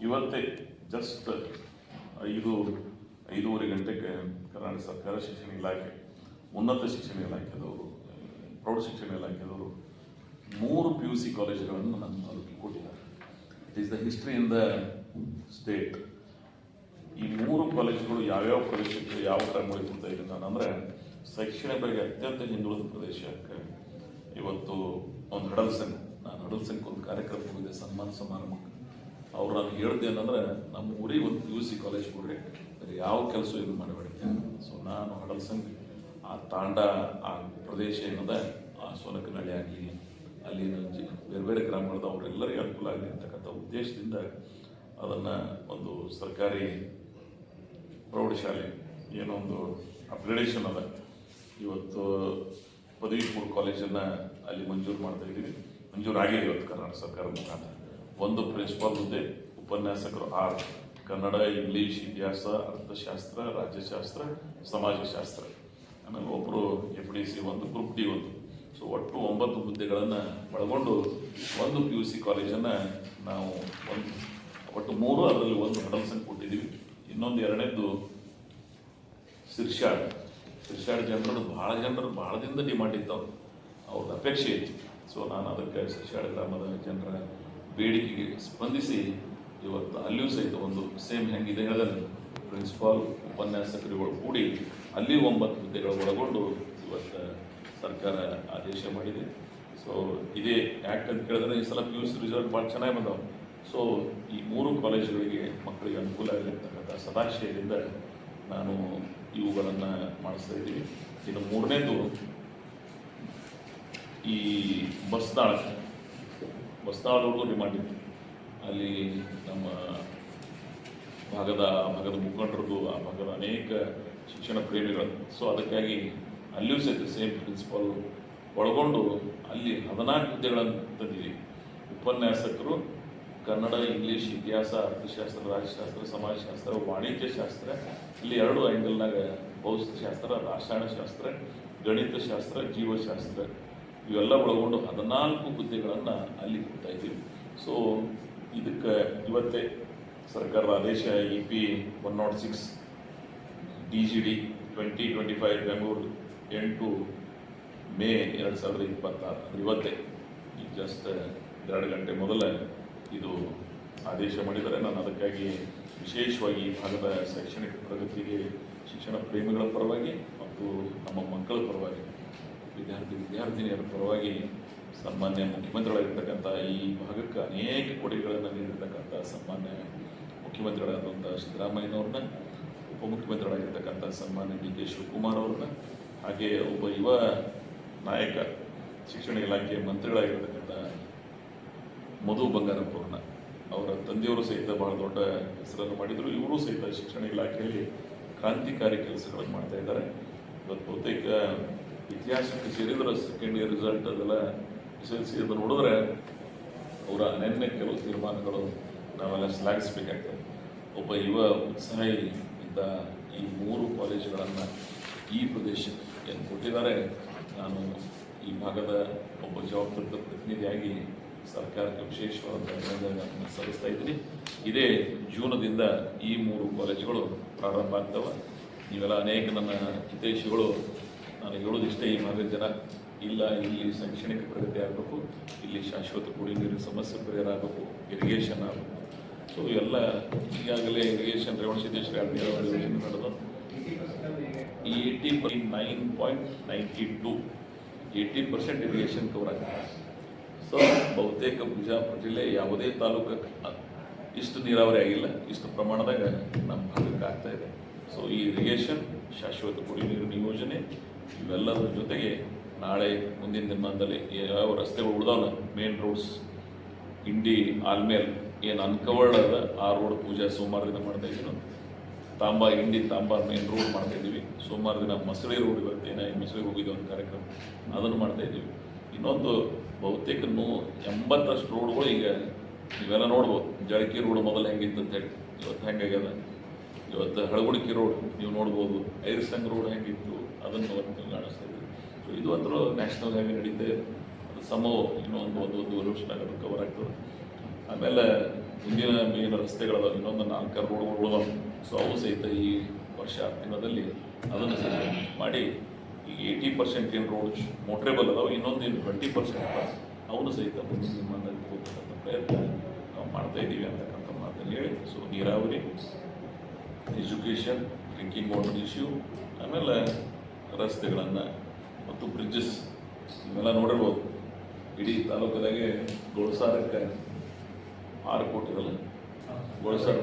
ಇವತ್ತೇ ಜಸ್ಟ್ 5:30 ಗಂಟೆಗೆ ಕರ್ನಾಟಕ ಸರ್ಕಾರ ಶಿಕ್ಷಣ ಇಲಾಖೆ, ಉನ್ನತ ಶಿಕ್ಷಣ ಇಲಾಖೆದವರು, ಪ್ರೌಢ ಶಿಕ್ಷಣ ಇಲಾಖೆದವರು 3 PUC ಕಾಲೇಜುಗಳನ್ನು ನಮ್ಮ ತಾಲೂಕಿಗೆ ಕೊಟ್ಟಿದ್ದಾರೆ. It is the history in the state. ಈ 3 ಕಾಲೇಜುಗಳು ಯಾವ್ಯಾವ ಪ್ರದೇಶಕ್ಕೆ ಯಾವ ಕ್ರಮ ವಹಿಸ್ತಾ ಇದೆ ಅಂದರೆ, ಶೈಕ್ಷಣಿಕವಾಗಿ ಅತ್ಯಂತ ಹಿಂದುಳಿದ ಪ್ರದೇಶಕ್ಕೆ ಇವತ್ತು ಒಂದು ನಾನು ಹಡಲ್ಸನ್ಗೆ ಒಂದು ಕಾರ್ಯಕ್ರಮ ಹೋಗಿದೆ, ಸನ್ಮಾನ ಸಮಾರಂಭಕ್ಕೆ. ಅವ್ರು ನಾನು ಹೇಳಿದೆ ಏನಂದ್ರೆ, ನಮ್ಮ ಊರಿಗೆ ಒಂದು PUC ಕಾಲೇಜ್ ಕೊಡ್ರಿ, ಬೇರೆ ಯಾವ ಕೆಲಸ ಇದು ಮಾಡಬೇಡಿ. ಸೊ ನಾನು ಹಡಲ್ಸನ್ಗೆ ಆ ತಾಂಡ, ಆ ಪ್ರದೇಶ ಏನದ, ಆ ಸೋನಕನಹಳ್ಳಿ ಆಗಲಿ, ಅಲ್ಲಿನ ಬೇರೆ ಬೇರೆ ಗ್ರಾಮಗಳದ ಅವರೆಲ್ಲರಿಗೂ ಅನುಕೂಲ ಆಗಲಿ ಅಂತಕ್ಕಂಥ ಉದ್ದೇಶದಿಂದ ಅದನ್ನು ಒಂದು ಸರ್ಕಾರಿ ಪ್ರೌಢಶಾಲೆ ಏನೋ ಒಂದು ಅಪ್ಗ್ರೇಡೇಷನ್ ಅದ, ಇವತ್ತು ಪದವಿ ಪೂರ್ವ ಕಾಲೇಜನ್ನು ಅಲ್ಲಿ ಮಂಜೂರಾಗಿದೆ ಇವತ್ತು ಕರ್ನಾಟಕ ಸರ್ಕಾರದ ಮುಖಾಂತರ. ಒಂದು ಪ್ರಿನ್ಸಿಪಾಲ್ ಹುದ್ದೆ, ಉಪನ್ಯಾಸಕರು 6, ಕನ್ನಡ, ಇಂಗ್ಲೀಷ್, ಇತಿಹಾಸ, ಅರ್ಥಶಾಸ್ತ್ರ, ರಾಜ್ಯಶಾಸ್ತ್ರ, ಸಮಾಜಶಾಸ್ತ್ರ, ಆಮೇಲೆ ಒಬ್ಬರು FDC, ಒಂದು ಗ್ರೂಪ್ D ಒಂದು. ಸೊ ಒಟ್ಟು 9 ಹುದ್ದೆಗಳನ್ನು ಒಳಗೊಂಡು ಒಂದು PUC ಕಾಲೇಜನ್ನು ನಾವು ಒಟ್ಟು 3, ಅದರಲ್ಲಿ ಒಂದು ಹಡಲ್ಸನ್ ಕೊಟ್ಟಿದ್ದೀವಿ. ಇನ್ನೊಂದು 2ನೇದು ಶಿರ್ಷಾಡ್ ಜನರು ಭಾಳ ದಿನದ ಡಿಮಾಂಡ್ ಇದ್ದವ್ರು, ಅವ್ರದ್ದು ಅಪೇಕ್ಷೆ ಇತ್ತು. ಸೊ ನಾನು ಅದಕ್ಕೆ ಶಿರ್ಷಾಡ್ ಗ್ರಾಮದ ಜನರ ಬೇಡಿಕೆಗೆ ಸ್ಪಂದಿಸಿ ಇವತ್ತು ಅಲ್ಲಿಯೂ ಸಹಿತ ಒಂದು ಸೇಮ್ ಹೆಂಗಿದೆ ಹೇಳಿದ್ರೆ ಪ್ರಿನ್ಸಿಪಾಲ್, ಉಪನ್ಯಾಸಕರುಗಳು ಕೂಡಿ ಅಲ್ಲಿ 9 ಹುದ್ದೆಗಳು ಒಳಗೊಂಡು ಇವತ್ತು ಸರ್ಕಾರ ಆದೇಶ ಮಾಡಿದೆ. ಸೊ ಇದೇ ಯಾಕೆ ಅಂತ ಕೇಳಿದ್ರೆ, ಈ ಸಲ PUC ರಿಸಲ್ಟ್ ಭಾಳ ಚೆನ್ನಾಗಿ ಬಂದವು. ಸೊ ಈ 3 ಕಾಲೇಜುಗಳಿಗೆ ಮಕ್ಕಳಿಗೆ ಅನುಕೂಲ ಆಗಿರ್ತಕ್ಕಂಥ ಸದಾಶಯದಿಂದ ನಾನು ಇವುಗಳನ್ನು ಮಾಡಿಸ್ತಾ ಇದ್ದೀವಿ. ಇನ್ನು 3ನೇದು ಈ ಬಸ್ದಾಳವರೆಗೂ ಡಿಮಾಂಡ್ ಇತ್ತು. ಅಲ್ಲಿ ನಮ್ಮ ಭಾಗದ ಮುಖಂಡರದ್ದು, ಆ ಭಾಗದ ಅನೇಕ ಶಿಕ್ಷಣ ಪ್ರೇಮಿಗಳು. ಸೊ ಅದಕ್ಕಾಗಿ ಅಲ್ಲಿಯೂ ಸಹಿತ ಸೇಮ್ ಪ್ರಿನ್ಸಿಪಾಲ್ ಒಳಗೊಂಡು ಅಲ್ಲಿ 14 ಹುದ್ದೆಗಳನ್ನು ತಂದಿದ್ದೀವಿ. ಉಪನ್ಯಾಸಕರು ಕನ್ನಡ, ಇಂಗ್ಲೀಷ್, ಇತಿಹಾಸ, ಅರ್ಥಶಾಸ್ತ್ರ, ರಾಜ್ಯಶಾಸ್ತ್ರ, ಸಮಾಜಶಾಸ್ತ್ರ, ವಾಣಿಜ್ಯಶಾಸ್ತ್ರ, ಇಲ್ಲಿ 2 ಆ್ಯಂಗಲ್ನಾಗ ಭೌತಶಾಸ್ತ್ರ, ರಾಸಾಯನಶಾಸ್ತ್ರ, ಗಣಿತಶಾಸ್ತ್ರ, ಜೀವಶಾಸ್ತ್ರ, ಇವೆಲ್ಲ ಒಳಗೊಂಡು 14 ಹುದ್ದೆಗಳನ್ನು ಅಲ್ಲಿ ಕೊಡ್ತಾ ಇದ್ದೀವಿ. ಸೊ ಇದಕ್ಕೆ ಇವತ್ತೇ ಸರ್ಕಾರದ ಆದೇಶ EP 106 DGD 2025 ಬೆಂಗಳೂರು 8 ಮೇ 2026, ಅಂದರೆ ಇವತ್ತೇ ಈಗ ಜಸ್ಟ್ 2 ಗಂಟೆ ಮೊದಲ ಇದು ಆದೇಶ ಮಾಡಿದರೆ, ನಾನು ಅದಕ್ಕಾಗಿ ವಿಶೇಷವಾಗಿ ಈ ಭಾಗದ ಶೈಕ್ಷಣಿಕ ಪ್ರಗತಿಗೆ ಶಿಕ್ಷಣ ಪ್ರೇಮಿಗಳ ಪರವಾಗಿ ಮತ್ತು ನಮ್ಮ ಮಕ್ಕಳ ಪರವಾಗಿ, ವಿದ್ಯಾರ್ಥಿನಿಯರ ಪರವಾಗಿ ಸನ್ಮಾನ್ಯ ಮುಖ್ಯಮಂತ್ರಿಗಳಾಗಿರ್ತಕ್ಕಂಥ, ಈ ಭಾಗಕ್ಕೆ ಅನೇಕ ಕೊಡುಗೆಗಳನ್ನು ನೀಡಿರ್ತಕ್ಕಂಥ ಸನ್ಮಾನ್ಯ ಮುಖ್ಯಮಂತ್ರಿಗಳಾದಂಥ ಸಿದ್ದರಾಮಯ್ಯನವ್ರನ್ನ, ಉಪಮುಖ್ಯಮಂತ್ರಿಗಳಾಗಿರ್ತಕ್ಕಂಥ ಸನ್ಮಾನ್ಯ DK ಶಿವಕುಮಾರ್ ಅವ್ರನ್ನ, ಹಾಗೆ ಒಬ್ಬ ಯುವ ನಾಯಕ, ಶಿಕ್ಷಣ ಇಲಾಖೆ ಮಂತ್ರಿಗಳಾಗಿರ್ತಕ್ಕಂಥ ಮಧು ಬಂಗಾರಪ್ಪ ಅವ್ರನ್ನ, ಅವರ ತಂದೆಯವರು ಸಹಿತ ಬಹಳ ದೊಡ್ಡ ಹೆಸರನ್ನು ಮಾಡಿದರು. ಇವರು ಸಹಿತ ಶಿಕ್ಷಣ ಇಲಾಖೆಯಲ್ಲಿ ಕ್ರಾಂತಿಕಾರಿ ಕೆಲಸಗಳನ್ನು ಮಾಡ್ತಾ ಇದ್ದಾರೆ. ಇವತ್ತು ಬಹುತೇಕ ಇತಿಹಾಸಕ್ಕೆ ಸೇರಿದ್ರೆ ಸೆಕೆಂಡ್ ಇಯರ್ ರಿಸಲ್ಟ್ ಅದೆಲ್ಲ SSLC ಅದು ನೋಡಿದ್ರೆ ಅವರ ಅನನ್ಯ ಕೆಲವು ತೀರ್ಮಾನಗಳು ನಾವೆಲ್ಲ ಶ್ಲಾಘಿಸಬೇಕಾಗ್ತದೆ. ಒಬ್ಬ ಯುವ ಉತ್ಸಾಹಿ ಇದ್ದ ಈ 3 ಕಾಲೇಜುಗಳನ್ನು ಈ ಪ್ರದೇಶಕ್ಕೆ ಏನು ಕೊಟ್ಟಿದ್ದಾರೆ, ನಾನು ಈ ಭಾಗದ ಒಬ್ಬ ಜವಾಬ್ದಾರಿ ಪ್ರತಿನಿಧಿಯಾಗಿ ಸರ್ಕಾರಕ್ಕೆ ವಿಶೇಷವಾದ ಅಭಿನಂದನೆಗಳನ್ನು ಸಲ್ಲಿಸ್ತಾ ಇದ್ದೀನಿ. ಇದೇ ಜೂನದಿಂದ ಈ 3 ಕಾಲೇಜುಗಳು ಪ್ರಾರಂಭ ಆಗ್ತವೆ. ನೀವೆಲ್ಲ ಅನೇಕ ನನ್ನ ಹಿತೈಷಿಗಳು ನಾನು ಹೇಳೋದಿಷ್ಟೇ, ಈ ಭಾಗದ ಜನ ಇಲ್ಲ, ಇಲ್ಲಿ ಶೈಕ್ಷಣಿಕ ಪ್ರಗತಿ ಆಗಬೇಕು, ಇಲ್ಲಿ ಶಾಶ್ವತ ಕುಡಿಯುವ ನೀರಿನ ಸಮಸ್ಯೆ ಪರಿಹಾರ ಆಗಬೇಕು, ಇರಿಗೇಷನ್ ಆಗಬೇಕು. ಸೊ ಎಲ್ಲ ಈಗಾಗಲೇ ಇರಿಗೇಷನ್ ರೇವಣಸಿದ್ದೇಶ್ವರ ಯೋಜನೆ ನಡೆದು ಈ 89.92 80% ಇರಿಗೇಷನ್ ಕವರ್ ಆಗಿದೆ. ಸೊ ಬಹುತೇಕ ಬಿಜಾಪುರ ಜಿಲ್ಲೆ ಯಾವುದೇ ತಾಲೂಕಕ್ಕೆ ಇಷ್ಟು ನೀರಾವರಿ ಆಗಿಲ್ಲ, ಇಷ್ಟು ಪ್ರಮಾಣದಾಗ ನಮ್ಮ ಭಾಗಕ್ಕೆ ಆಗ್ತಾ ಇದೆ. ಸೊ ಈ ಇರಿಗೇಷನ್, ಶಾಶ್ವತ ಕುಡಿಯುವ ನೀರಿನ ಯೋಜನೆ, ಇವೆಲ್ಲದರ ಜೊತೆಗೆ ನಾಳೆ ಮುಂದಿನ ದಿನಮಾನದಲ್ಲಿ ಯಾವ ರಸ್ತೆಗಳು ಉಳಿದವಲ್ಲ, ಮೇನ್ ರೋಡ್ಸ್, ಇಂಡಿ, ಆಲ್ಮೇಲ್ ಏನು ಅನ್ಕವರ್ಡ್ ಅದ, ಆ ರೋಡ್ ಪೂಜೆ ಸೋಮವಾರ ದಿನ ಮಾಡ್ತಾ ಇದ್ದೀವಿ. ಇಂಡಿ ತಾಂಬ ಮೇನ್ ರೋಡ್ ಮಾಡ್ತಾ ಇದ್ದೀವಿ. ಸೋಮವಾರ ದಿನ ಮಸಳಿ ರೋಡ್, ಇವತ್ತೇನ ಮಸಳಿಗೆ ಹೋಗಿದ್ದೆ ಒಂದು ಕಾರ್ಯಕ್ರಮ, ಅದನ್ನು ಮಾಡ್ತಾ ಇದ್ದೀವಿ. ಇನ್ನೊಂದು ಬಹುತೇಕ 80% ರೋಡ್ಗಳು ಈಗ ನೀವೆಲ್ಲ ನೋಡ್ಬೋದು. ಜಳಕಿ ರೋಡ್ ಮೊದಲು ಹೆಂಗಿತ್ತು ಅಂತೇಳಿ ಇವತ್ತು ಹೆಂಗಾಗ್ಯದ. ಇವತ್ತು ಹಳಗುಣಿಕಿ ರೋಡ್ ನೀವು ನೋಡ್ಬೋದು, ಐರ್ಸಂಗ್ ರೋಡ್ ಹೆಂಗಿತ್ತು ಅದನ್ನು ಕಾಣಿಸ್ತಾ ಇದ್ದೀವಿ. ಸೊ ಇದು ಅಂತೂ ನ್ಯಾಷನಲ್ ಹೈವೇ ನಡೀತೆ, ಅದು ಇನ್ನೊಂದು 1 ವರ್ಷನಾಗ ಅದು ಕವರ್ ಆಗ್ತದೆ. ಆಮೇಲೆ ಮುಂದಿನ ಮೇನ್ ರಸ್ತೆಗಳದ ಇನ್ನೊಂದು 4 ರೋಡ್ಗಳು ಉಳಿದವು. ಸೊ ಅವು ಸಹಿತ ಈ ವರ್ಷ ದಿನದಲ್ಲಿ ಅದನ್ನು ಸಹಿತ ಮಾಡಿ ಈಗ 80% ಏನು ರೋಡ್ ಮೋಟ್ರೇಬಲ್ ಅದಾವೆ, ಇನ್ನೊಂದು ಏನು 20% ಅವನು ಸಹಿತ ಮುಂದಿನ ನಿರ್ಮಾಣದಲ್ಲಿ ಹೋಗ್ತಕ್ಕಂಥ ಪ್ರಯತ್ನ ನಾವು ಮಾಡ್ತಾ ಇದ್ದೀವಿ ಅಂತಕ್ಕಂಥ ಮಾತನ್ನು ಹೇಳಿ, ಸೊ ನೀರಾವರಿ, ಎಜುಕೇಷನ್, ಡ್ರಿಂಕಿಂಗ್ ವಾಟರ್ ಇಶ್ಯೂ, ಆಮೇಲೆ ರಸ್ತೆಗಳನ್ನು ಮತ್ತು ಬ್ರಿಡ್ಜಸ್ ಇವೆಲ್ಲ ನೋಡಿರ್ಬೋದು. ಇಡೀ ತಾಲೂಕದಾಗೆ ಗೋಳಸಾರಕ್ಕೆ 6 ಕೋಟಿ ಇರಲ್ಲ, ಗೋಳಸಾರ